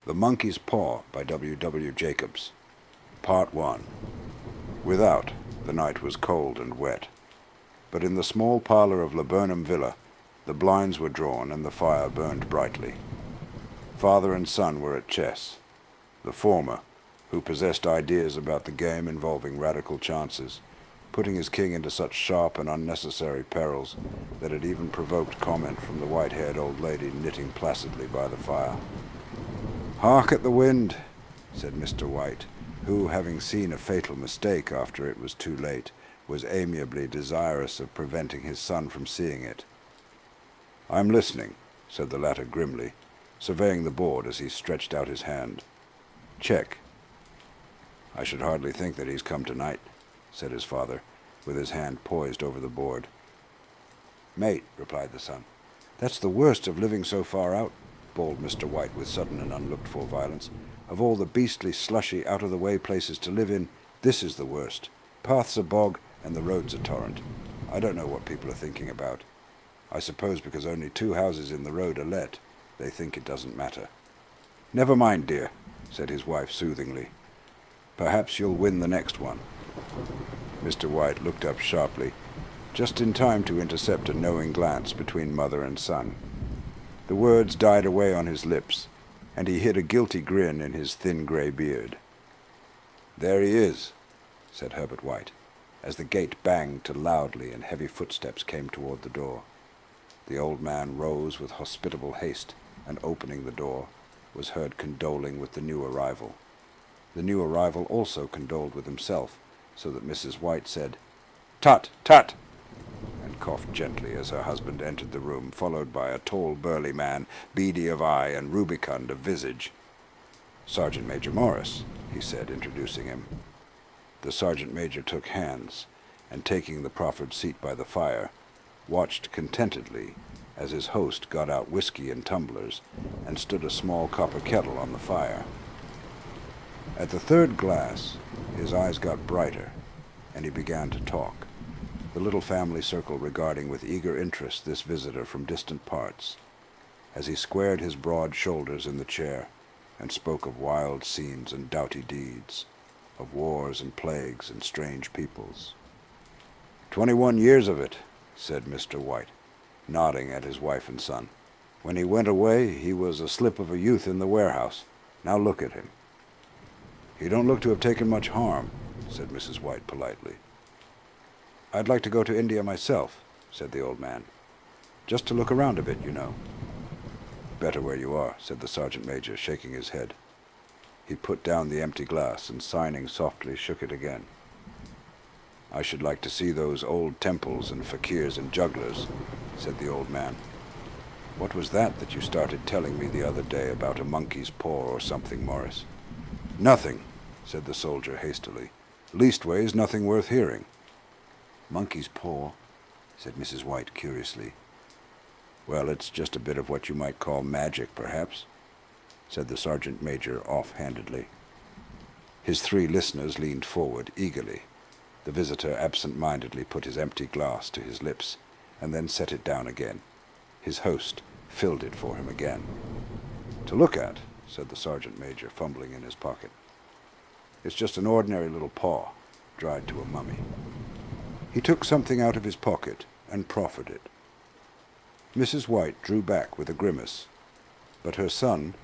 The Monkey's Paw by W. Jacobs. Part 1. Without, the night was cold and wet, but in the small parlour of Laburnum Villa, the blinds were drawn and the fire burned brightly. Father and son were at chess. The former, who possessed ideas about the game involving radical chances, putting his king into such sharp and unnecessary perils that it even provoked comment from the white-haired old lady knitting placidly by the fire. "Hark at the wind," said Mr. White, who, having seen a fatal mistake after it was too late, was amiably desirous of preventing his son from seeing it. "I'm listening," said the latter grimly, surveying the board as he stretched out his hand. "Check." "I should hardly think that he's come tonight," said his father, with his hand poised over the board. "Mate," replied the son. "That's the worst of living so far out," bawled Mr. White with sudden and unlooked-for violence. "Of all the beastly, slushy, out-of-the-way places to live in, this is the worst. Path's a bog, and the road's a torrent. I don't know what people are thinking about. I suppose because only 2 houses in the road are let, they think it doesn't matter." "Never mind, dear," said his wife soothingly. "Perhaps you'll win the next one." Mr. White looked up sharply, just in time to intercept a knowing glance between mother and son. The words died away on his lips, and he hid a guilty grin in his thin grey beard. "There he is," said Herbert White, as the gate banged to loudly and heavy footsteps came toward the door. The old man rose with hospitable haste, and opening the door, was heard condoling with the new arrival. The new arrival also condoled with himself, so that Mrs. White said, "Tut, tut!" and coughed gently as her husband entered the room, followed by a tall, burly man, beady of eye and rubicund of visage. "Sergeant Major Morris," he said, introducing him. The sergeant major took hands, and taking the proffered seat by the fire, watched contentedly as his host got out whiskey in tumblers and stood a small copper kettle on the fire. At the 3rd glass, his eyes got brighter, and he began to talk, the little family circle regarding with eager interest this visitor from distant parts, as he squared his broad shoulders in the chair and spoke of wild scenes and doughty deeds, of wars and plagues and strange peoples. 21 years of it," said Mr. White, nodding at his wife and son. "When he went away, he was a slip of a youth in the warehouse. Now look at him." "He don't look to have taken much harm," said Mrs. White politely. "I'd like to go to India myself," said the old man. "Just to look around a bit, you know." "Better where you are," said the sergeant major, shaking his head. He put down the empty glass and, signing softly, shook it again. "I should like to see those old temples and fakirs and jugglers," said the old man. "What was that you started telling me the other day about a monkey's paw or something, Morris?" "Nothing," said the soldier hastily. "Leastways, nothing worth hearing." "Monkey's paw," said Mrs. White curiously. "Well, it's just a bit of what you might call magic, perhaps," said the sergeant major off-handedly. His 3 listeners leaned forward eagerly. The visitor absent-mindedly put his empty glass to his lips, and then set it down again. His host filled it for him again. "To look at," said the sergeant major, fumbling in his pocket. "It's just an ordinary little paw, dried to a mummy." He took something out of his pocket and proffered it. Mrs. White drew back with a grimace, but her son,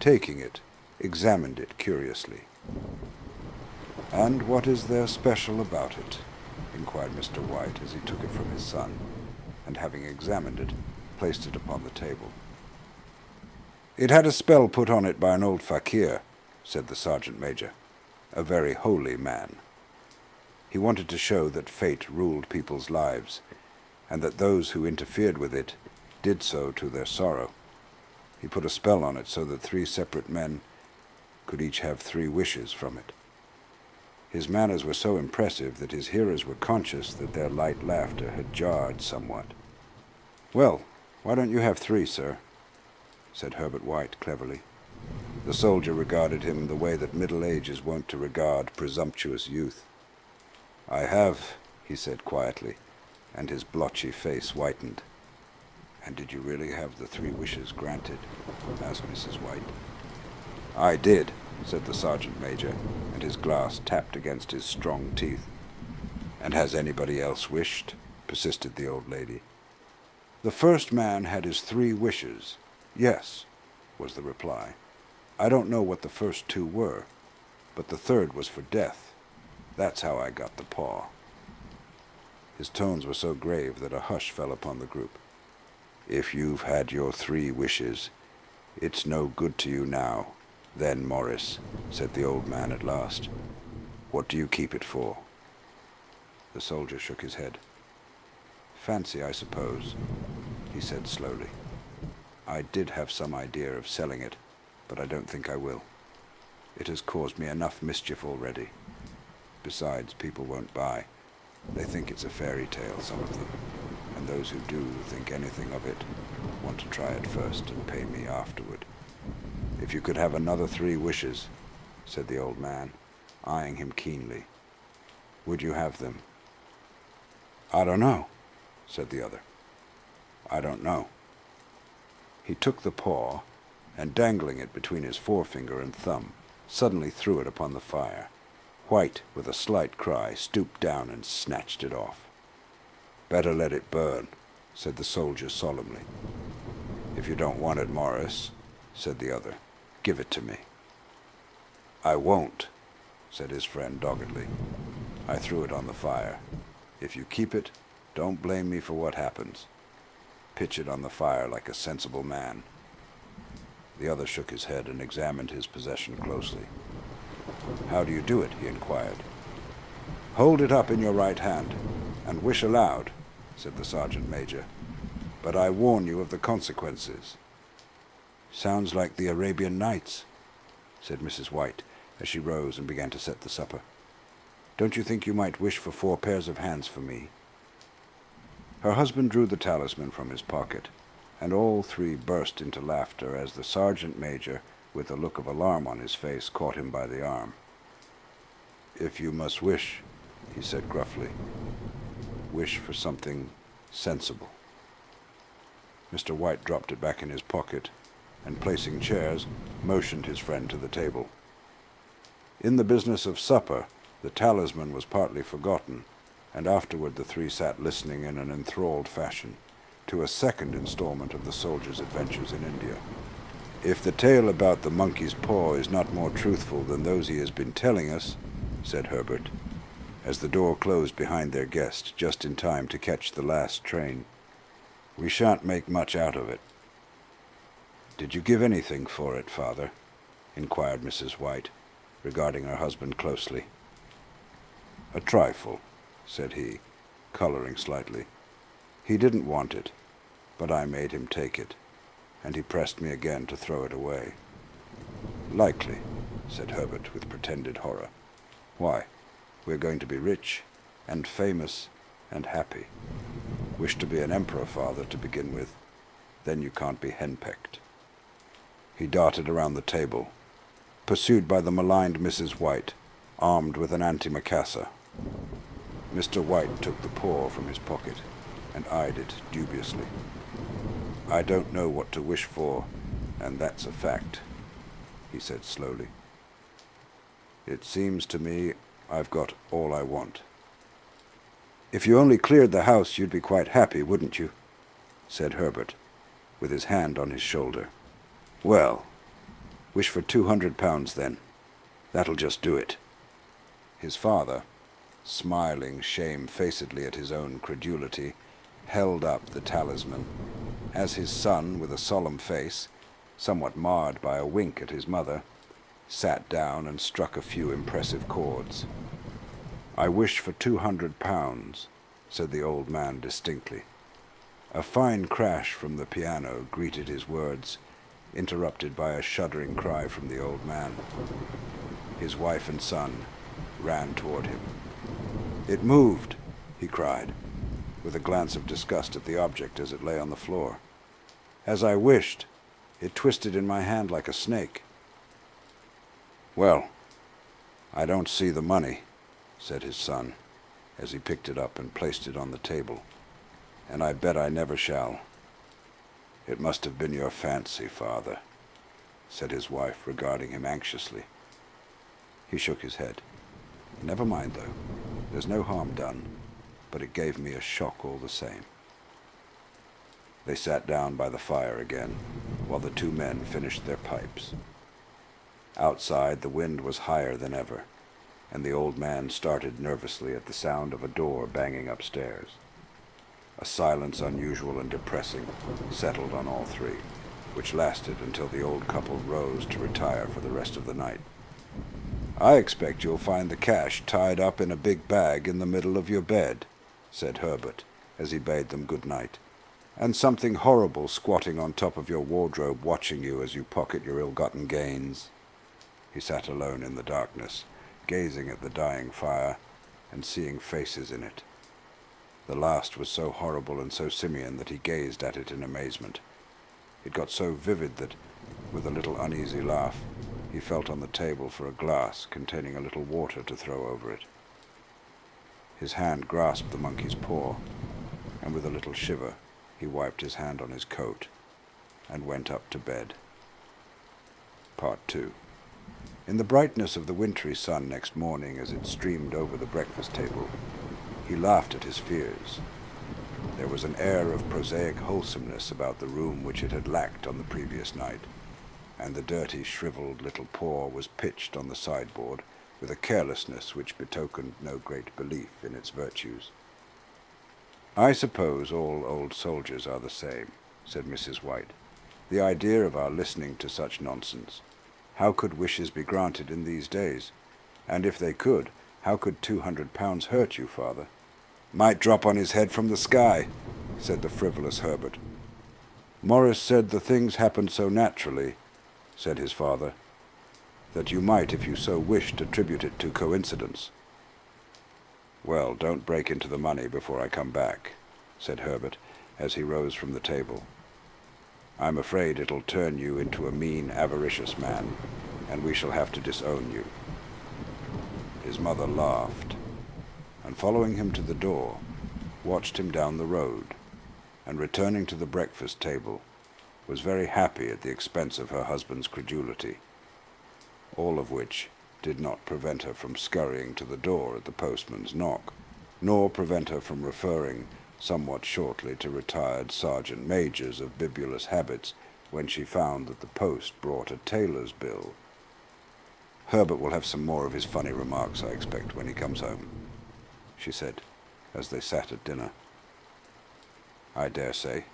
taking it, examined it curiously. "And what is there special about it?" inquired Mr. White as he took it from his son, and having examined it, placed it upon the table. "It had a spell put on it by an old fakir," said the sergeant major, "a very holy man. He wanted to show that fate ruled people's lives, and that those who interfered with it did so to their sorrow. He put a spell on it so that 3 separate men could each have 3 wishes from it. His manners were so impressive that his hearers were conscious that their light laughter had jarred somewhat. "Well, why don't you have 3, sir?" said Herbert White cleverly. The soldier regarded him the way that middle age is wont to regard presumptuous youth. "I have," he said quietly, and his blotchy face whitened. "And did you really have the 3 wishes granted?" asked Mrs. White. "I did," said the sergeant major, and his glass tapped against his strong teeth. "And has anybody else wished?" persisted the old lady. "The first man had his 3 wishes. Yes," was the reply. "I don't know what the first 2 were, but the third was for death. That's how I got the paw." His tones were so grave that a hush fell upon the group. "If you've had your 3 wishes, it's no good to you now, then, Morris," said the old man at last. "What do you keep it for?" The soldier shook his head. "Fancy, I suppose," he said slowly. "I did have some idea of selling it, but I don't think I will. It has caused me enough mischief already. Besides, people won't buy. They think it's a fairy tale, some of them, and those who do think anything of it want to try it first and pay me afterward. If you could have another 3 wishes," said the old man, eyeing him keenly, "would you have them?" "I don't know," said the other. "I don't know." He took the paw, and dangling it between his forefinger and thumb, suddenly threw it upon the fire. White, with a slight cry, stooped down and snatched it off. "Better let it burn," said the soldier solemnly. "If you don't want it, Morris," said the other, "give it to me." "I won't," said his friend doggedly. "I threw it on the fire. If you keep it, don't blame me for what happens. Pitch it on the fire like a sensible man." The other shook his head and examined his possession closely. "How do you do it?" he inquired. "Hold it up in your right hand, and wish aloud," said the sergeant major. "But I warn you of the consequences." "Sounds like the Arabian Nights," said Mrs. White, as she rose and began to set the supper. "Don't you think you might wish for 4 pairs of hands for me?" Her husband drew the talisman from his pocket, and all 3 burst into laughter as the sergeant major, with a look of alarm on his face, caught him by the arm. "If you must wish," he said gruffly, "wish for something sensible." Mr. White dropped it back in his pocket, and placing chairs, motioned his friend to the table. In the business of supper, the talisman was partly forgotten, and afterward the 3 sat listening in an enthralled fashion to a second installment of the soldier's adventures in India. "If the tale about the monkey's paw is not more truthful than those he has been telling us," said Herbert, as the door closed behind their guest just in time to catch the last train, "we shan't make much out of it." "Did you give anything for it, father?" inquired Mrs. White, regarding her husband closely. "A trifle," said he, coloring slightly. "He didn't want it, but I made him take it, and he pressed me again to throw it away." "Likely," said Herbert with pretended horror. "Why, we're going to be rich, and famous, and happy. Wish to be an emperor, father, to begin with. Then you can't be henpecked." He darted around the table, pursued by the maligned Mrs. White, armed with an antimacassar. Mr. White took the paw from his pocket and eyed it dubiously. "I don't know what to wish for, and that's a fact," he said slowly. "It seems to me I've got all I want." "If you only cleared the house, you'd be quite happy, wouldn't you?" said Herbert, with his hand on his shoulder. "Well, wish for £200 then. That'll just do it." His father, smiling shamefacedly at his own credulity, held up the talisman, as his son, with a solemn face, somewhat marred by a wink at his mother, sat down and struck a few impressive chords. "I wish for £200, said the old man distinctly. A fine crash from the piano greeted his words, interrupted by a shuddering cry from the old man. His wife and son ran toward him. "It moved," he cried, with a glance of disgust at the object as it lay on the floor. "As I wished, it twisted in my hand like a snake." "Well, I don't see the money," said his son, as he picked it up and placed it on the table, "and I bet I never shall. It must have been your fancy, father." said his wife, regarding him anxiously. He shook his head. Never mind, though. There's no harm done, but it gave me a shock all the same. They sat down by the fire again, while the two men finished their pipes. Outside, the wind was higher than ever, and the old man started nervously at the sound of a door banging upstairs. A silence unusual and depressing settled on all three, which lasted until the old couple rose to retire for the rest of the night. "I expect you'll find the cash tied up in a big bag in the middle of your bed," said Herbert, as he bade them good night, "and something horrible squatting on top of your wardrobe watching you as you pocket your ill-gotten gains." He sat alone in the darkness, gazing at the dying fire and seeing faces in it. The last was so horrible and so simian that he gazed at it in amazement. It got so vivid that, with a little uneasy laugh, he felt on the table for a glass containing a little water to throw over it. His hand grasped the monkey's paw, and with a little shiver he wiped his hand on his coat and went up to bed. Part 2. In the brightness of the wintry sun next morning, as it streamed over the breakfast table, he laughed at his fears. There was an air of prosaic wholesomeness about the room which it had lacked on the previous night, and the dirty, shriveled little paw was pitched on the sideboard with a carelessness which betokened no great belief in its virtues. "I suppose all old soldiers are the same," said Mrs. White. "The idea of our listening to such nonsense. How could wishes be granted in these days? And if they could, how could £200 hurt you, father?" "Might drop on his head from the sky," said the frivolous Herbert. "Morris said the things happened so naturally," said his father, "that you might, if you so wished, attribute it to coincidence." "Well, don't break into the money before I come back," said Herbert, as he rose from the table. "I'm afraid it'll turn you into a mean, avaricious man, and we shall have to disown you." His mother laughed, and following him to the door, watched him down the road, and returning to the breakfast table, was very happy at the expense of her husband's credulity, all of which did not prevent her from scurrying to the door at the postman's knock, nor prevent her from referring somewhat shortly to retired sergeant majors of bibulous habits when she found that the post brought a tailor's bill. "Herbert will have some more of his funny remarks, I expect, when he comes home," she said, as they sat at dinner. "I dare say,"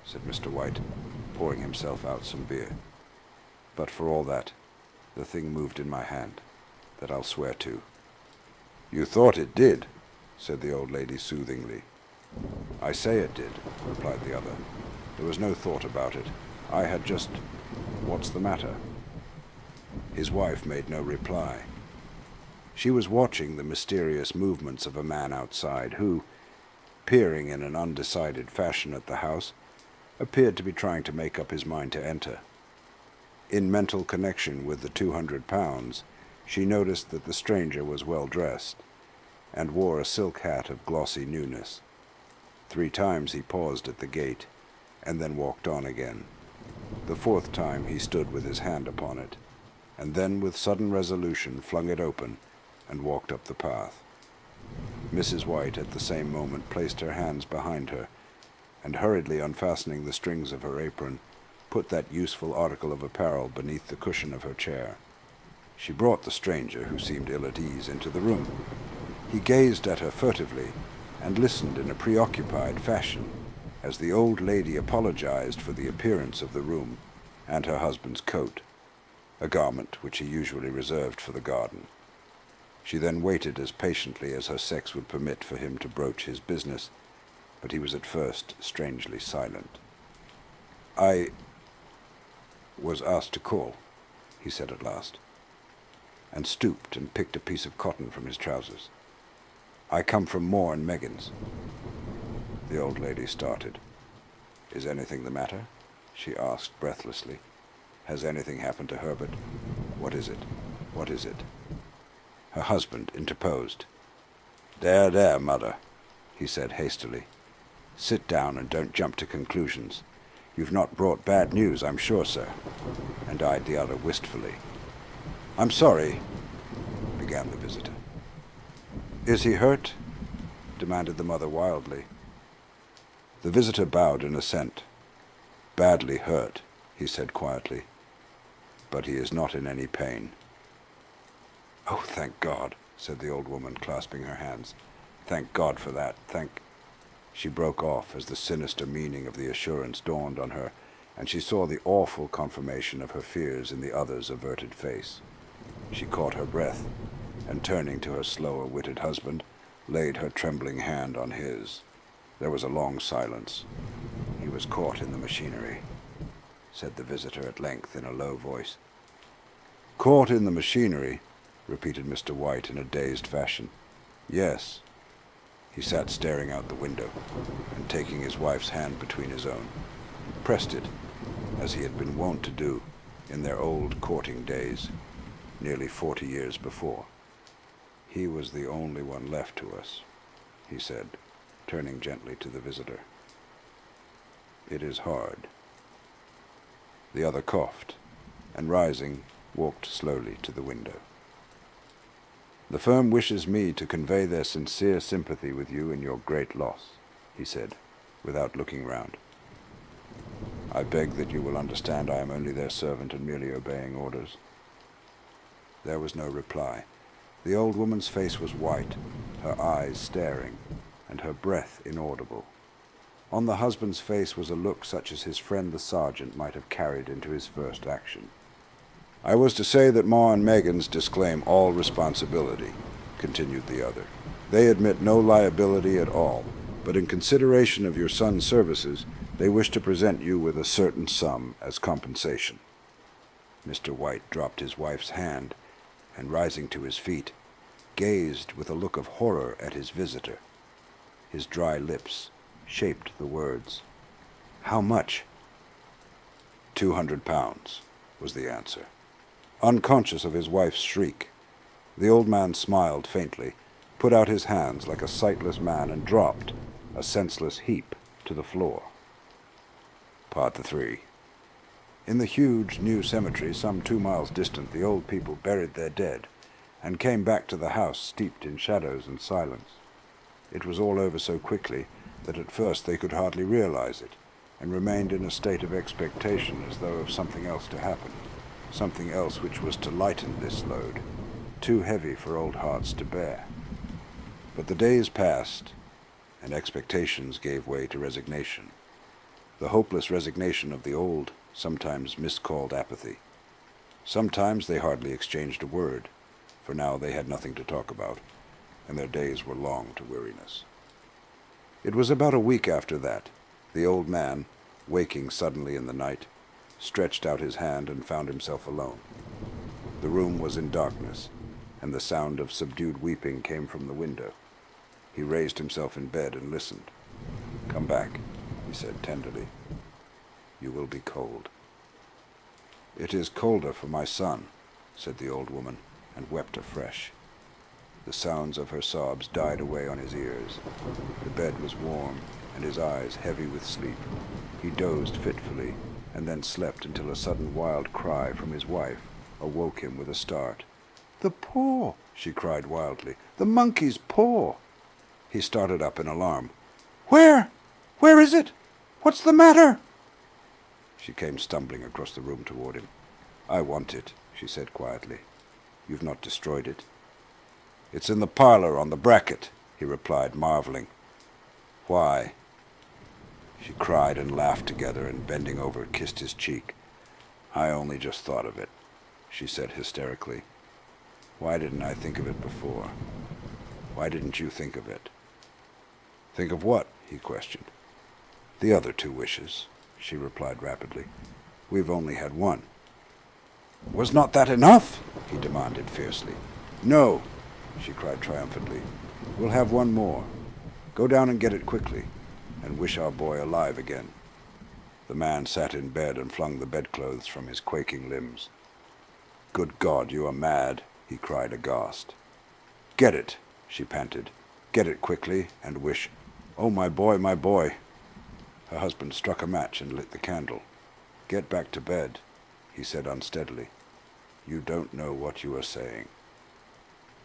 said Mr. White, pouring himself out some beer. "But for all that, the thing moved in my hand, that I'll swear to." "You thought it did," said the old lady soothingly. "I say it did," replied the other. "There was no thought about it. I had just— What's the matter?" His wife made no reply. She was watching the mysterious movements of a man outside who, peering in an undecided fashion at the house, appeared to be trying to make up his mind to enter. In mental connection with the £200, she noticed that the stranger was well dressed, and wore a silk hat of glossy newness. 3 times he paused at the gate, and then walked on again. The 4th time he stood with his hand upon it, and then with sudden resolution flung it open and walked up the path. Mrs. White at the same moment placed her hands behind her, and hurriedly unfastening the strings of her apron, put that useful article of apparel beneath the cushion of her chair. She brought the stranger, who seemed ill at ease, into the room. He gazed at her furtively, and listened in a preoccupied fashion, as the old lady apologized for the appearance of the room and her husband's coat, a garment which he usually reserved for the garden. She then waited as patiently as her sex would permit for him to broach his business, but he was at first strangely silent. "I was asked to call," he said at last, and stooped and picked a piece of cotton from his trousers. "I come from Moore and Meggins." The old lady started. "Is anything the matter?" she asked breathlessly. "Has anything happened to Herbert? What is it? What is it?" Her husband interposed. There, mother," he said hastily. "Sit down and don't jump to conclusions. You've not brought bad news, I'm sure, sir," and eyed the other wistfully. "I'm sorry," began the visitor. "Is he hurt?" demanded the mother wildly. The visitor bowed in assent. "Badly hurt," he said quietly, "but he is not in any pain." "Oh, thank God," said the old woman, clasping her hands. "Thank God for that. She broke off as the sinister meaning of the assurance dawned on her, and she saw the awful confirmation of her fears in the other's averted face. She caught her breath, and turning to her slower-witted husband, laid her trembling hand on his. There was a long silence. "He was caught in the machinery," said the visitor at length in a low voice. "Caught in the machinery," repeated Mr. White in a dazed fashion. "Yes." He sat staring out the window, and taking his wife's hand between his own, pressed it, as he had been wont to do in their old courting days, nearly 40 years before. "He was the only one left to us," he said, turning gently to the visitor. "It is hard." The other coughed, and rising, walked slowly to the window. "The firm wishes me to convey their sincere sympathy with you in your great loss," he said, without looking round. "I beg that you will understand I am only their servant and merely obeying orders." There was no reply. The old woman's face was white, her eyes staring, and her breath inaudible. On the husband's face was a look such as his friend the sergeant might have carried into his first action. "I was to say that Ma and Megans disclaim all responsibility," continued the other. "They admit no liability at all, but in consideration of your son's services, they wish to present you with a certain sum as compensation." Mr. White dropped his wife's hand, and rising to his feet, gazed with a look of horror at his visitor. His dry lips shaped the words. "How much?" £200, was the answer. Unconscious of his wife's shriek, the old man smiled faintly, put out his hands like a sightless man, and dropped, a senseless heap, to the floor. Part the 3. In the huge new cemetery some 2 miles distant, the old people buried their dead, and came back to the house steeped in shadows and silence. It was all over so quickly that at first they could hardly realize it, and remained in a state of expectation as though of something else to happen, something else which was to lighten this load, too heavy for old hearts to bear. But the days passed, and expectations gave way to resignation, the hopeless resignation of the old, sometimes miscalled apathy. Sometimes they hardly exchanged a word, for now they had nothing to talk about, and their days were long to weariness. It was about a week after that, the old man, waking suddenly in the night, stretched out his hand and found himself alone. The room was in darkness, and the sound of subdued weeping came from the window. He raised himself in bed and listened. "Come back," he said tenderly. "You will be cold." "It is colder for my son," said the old woman, and wept afresh. The sounds of her sobs died away on his ears. The bed was warm, and his eyes heavy with sleep. He dozed fitfully, and then slept until a sudden wild cry from his wife awoke him with a start. "The paw!" she cried wildly. "The monkey's paw!" He started up in alarm. "Where? Where is it? What's the matter?" She came stumbling across the room toward him. "I want it," she said quietly. "You've not destroyed it?" "It's in the parlor on the bracket," he replied, marveling. "Why?" She cried and laughed together, and bending over kissed his cheek. "I only just thought of it," she said hysterically. "Why didn't I think of it before? Why didn't you think of it?" "Think of what?" he questioned. "The other 2 wishes," she replied rapidly. "We've only had one." "Was not that enough?" he demanded fiercely. "No," she cried triumphantly. "We'll have one more. Go down and get it quickly, and wish our boy alive again." The man sat in bed and flung the bedclothes from his quaking limbs. "Good God, you are mad," he cried aghast. "Get it," she panted. "Get it quickly, and wish, oh, my boy, my boy." Her husband struck a match and lit the candle. "Get back to bed," he said unsteadily. "You don't know what you are saying."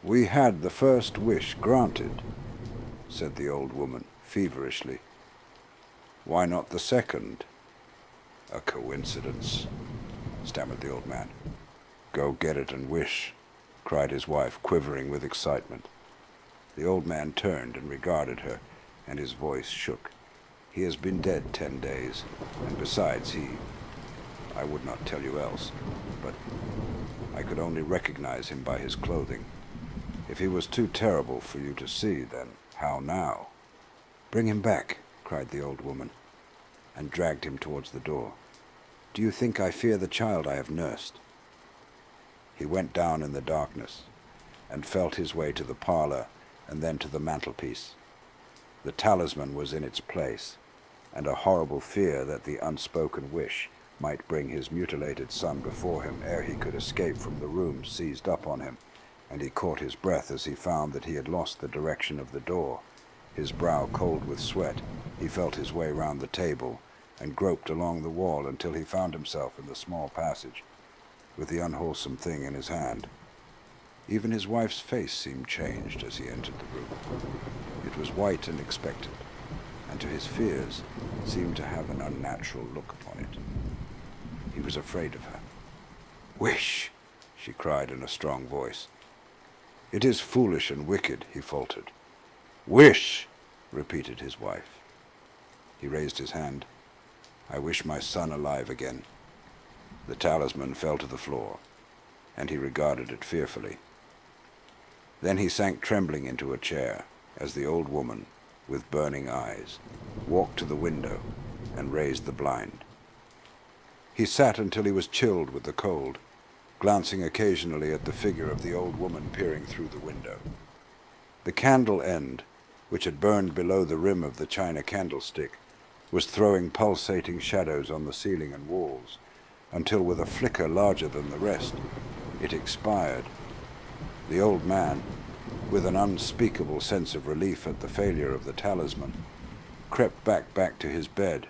"We had the first wish granted," said the old woman feverishly. "Why not the second?" "A coincidence," stammered the old man. "Go get it and wish," cried his wife, quivering with excitement. The old man turned and regarded her, and his voice shook. "He has been dead 10 days, and besides I would not tell you else, but I could only recognize him by his clothing. If he was too terrible for you to see, then how now?" "Bring him back," cried the old woman, and dragged him towards the door. "Do you think I fear the child I have nursed?" He went down in the darkness and felt his way to the parlor and then to the mantelpiece. The talisman was in its place, and a horrible fear that the unspoken wish might bring his mutilated son before him ere he could escape from the room seized up on him, and he caught his breath as he found that he had lost the direction of the door. His brow cold with sweat, he felt his way round the table and groped along the wall until he found himself in the small passage, with the unwholesome thing in his hand. Even his wife's face seemed changed as he entered the room. It was white and expectant, and to his fears seemed to have an unnatural look upon it. He was afraid of her. "Wish!" she cried in a strong voice. "It is foolish and wicked," he faltered. "Wish!" repeated his wife. He raised his hand. "I wish my son alive again." The talisman fell to the floor, and he regarded it fearfully. Then he sank trembling into a chair as the old woman, with burning eyes, walked to the window and raised the blind. He sat until he was chilled with the cold, glancing occasionally at the figure of the old woman peering through the window. The candle end, which had burned below the rim of the china candlestick, was throwing pulsating shadows on the ceiling and walls, until with a flicker larger than the rest, it expired. The old man, with an unspeakable sense of relief at the failure of the talisman, crept back to his bed,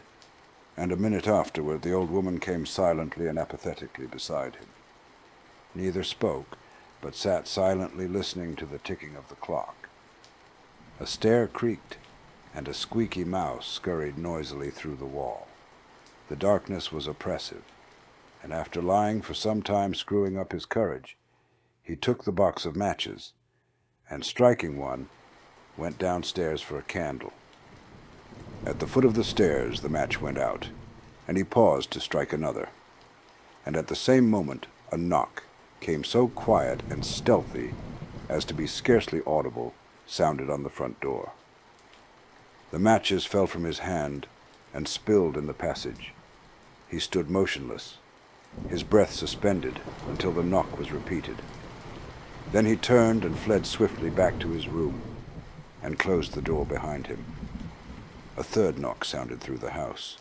and a minute afterward the old woman came silently and apathetically beside him. Neither spoke, but sat silently listening to the ticking of the clock. A stair creaked, and a squeaky mouse scurried noisily through the wall. The darkness was oppressive, and after lying for some time screwing up his courage, he took the box of matches, and striking one, went downstairs for a candle. At the foot of the stairs the match went out, and he paused to strike another, and at the same moment a knock, came so quiet and stealthy as to be scarcely audible, sounded on the front door. The matches fell from his hand and spilled in the passage. He stood motionless, his breath suspended until the knock was repeated. Then he turned and fled swiftly back to his room and closed the door behind him. A third knock sounded through the house.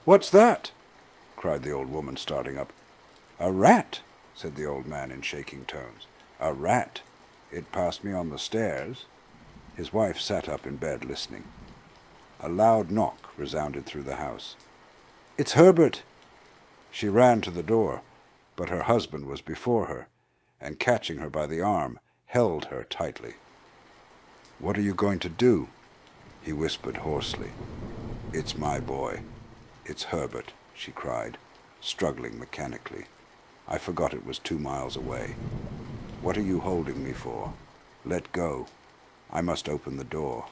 "What's that?" cried the old woman, starting up. "A rat," said the old man in shaking tones. "A rat. It passed me on the stairs." His wife sat up in bed listening. A loud knock resounded through the house. "It's Herbert!" She ran to the door, but her husband was before her, and catching her by the arm, held her tightly. "What are you going to do?" he whispered hoarsely. "It's my boy. It's Herbert," she cried, struggling mechanically. "I forgot it was 2 miles away. What are you holding me for? Let go. I must open the door."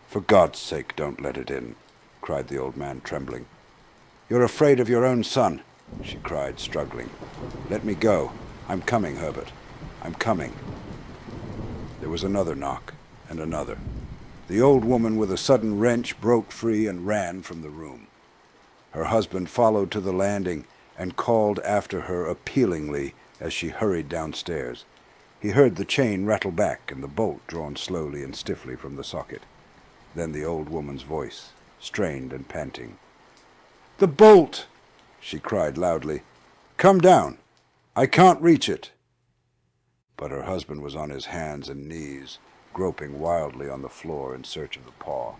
"For God's sake, don't let it in," cried the old man, trembling. "You're afraid of your own son," she cried, struggling. "Let me go. I'm coming, Herbert. I'm coming." There was another knock, and another. The old woman, with a sudden wrench, broke free and ran from the room. Her husband followed to the landing and called after her appealingly as she hurried downstairs. He heard the chain rattle back and the bolt drawn slowly and stiffly from the socket. Then the old woman's voice, strained and panting. "The bolt!" she cried loudly. "Come down. I can't reach it." But her husband was on his hands and knees, groping wildly on the floor in search of the paw.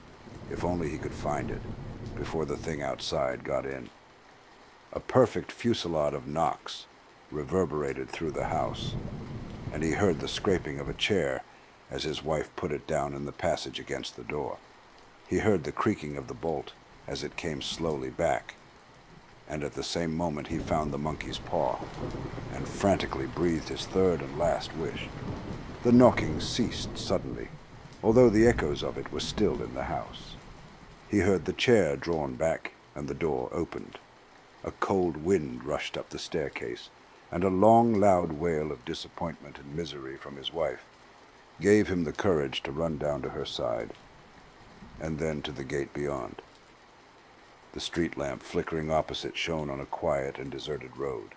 if only he could find it, before the thing outside got in. A perfect fusillade of knocks reverberated through the house, and he heard the scraping of a chair as his wife put it down in the passage against the door. He heard the creaking of the bolt as it came slowly back, and at the same moment he found the monkey's paw and frantically breathed his third and last wish. The knocking ceased suddenly, although the echoes of it were still in the house. He heard the chair drawn back and the door opened. A cold wind rushed up the staircase, and a long, loud wail of disappointment and misery from his wife gave him the courage to run down to her side, and then to the gate beyond. The street lamp flickering opposite shone on a quiet and deserted road.